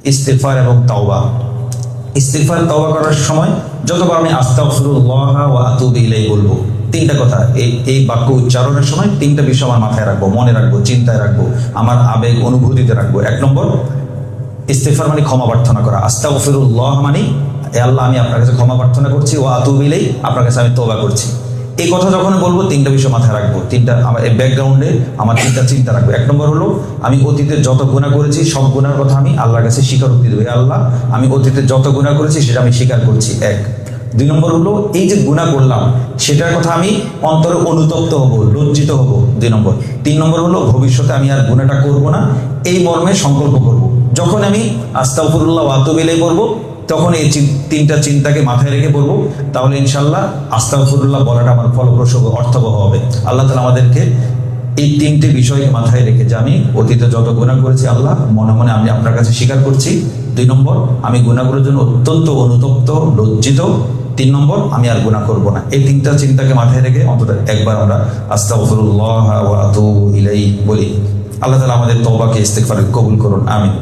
ইস্তিগফার এবং তাওবা। ইস্তিগফার তাওবা করার সময় যতবার আমি আস্তাগফিরুল্লাহ ওয়া আতুবু ইলাইহি বলবো, তিনটা কথা এই বাক্য উচ্চারণের সময় তিনটা বিষয় আমার মাথায় রাখবো, মনে রাখবো, চিন্তায় রাখবো, আমার আবেগ অনুভূতিতে রাখবো। এক নম্বর, ইস্তিগফার মানে ক্ষমা প্রার্থনা করা। আস্তাগফিরুল্লাহ মানে হে আল্লাহ আমি আপনার কাছে ক্ষমা প্রার্থনা করছি, ওয়া আতুবু ইলাইহি আপনার কাছে আমি তওবা করছি। এই কথা যখন বলবো তিনটা বিষয় মাথায় রাখবো, তিনটা আমার এই ব্যাকগ্রাউন্ডে আমার তিনটা চিন্তা রাখবো। এক নম্বর হলো আমি অতীতে যত গুনাহ করেছি সব গুনার কথা আমি আল্লাহর কাছে স্বীকারোক্তি দেবো, আল্লাহ আমি অতীতে যত গুনাহ করেছি সেটা আমি স্বীকার করছি, এক। দুই নম্বর হলো এই যে গুনাহ করলাম সেটার কথা আমি অন্তরে অনুতপ্ত হব, লজ্জিত হব, দুই নম্বর। তিন নম্বর হলো ভবিষ্যতে আমি আর গুনাহটা করব না, এই মর্মে সংকল্প করব। যখন আমি আস্তাগফিরুল্লাহ ওয়া আতুবু ইলাইহি বলবো তখন এই তিনটা চিন্তাকে মাথায় রেখে বলবো, তাহলে ইনশাল্লাহ আস্তাগফিরুল্লাহ বলাটা আমার ফলপ্রসূ অর্থবহ হবে। আল্লাহ তাআলা আমাদেরকে এই তিনটে বিষয়কে মাথায় রেখে যে আমি অতীতে যত গুনাহ করেছি আল্লাহ মনে মনে আমি আপনার কাছে স্বীকার করছি, দুই নম্বর আমি গুনাহগুলোর জন্য অত্যন্ত অনুতপ্ত, লজ্জিত, তিন নম্বর আমি আর গুনাহ করব না। এই তিনটা চিন্তাকে মাথায় রেখে অন্তত একবার আমরা আস্তাগফিরুল্লাহ ওয়া আতুবু ইলাইহি বলি। আল্লাহ তাআলা আমাদের তওবাকে ইস্তিগফারকে কবুল করুন, আমিন।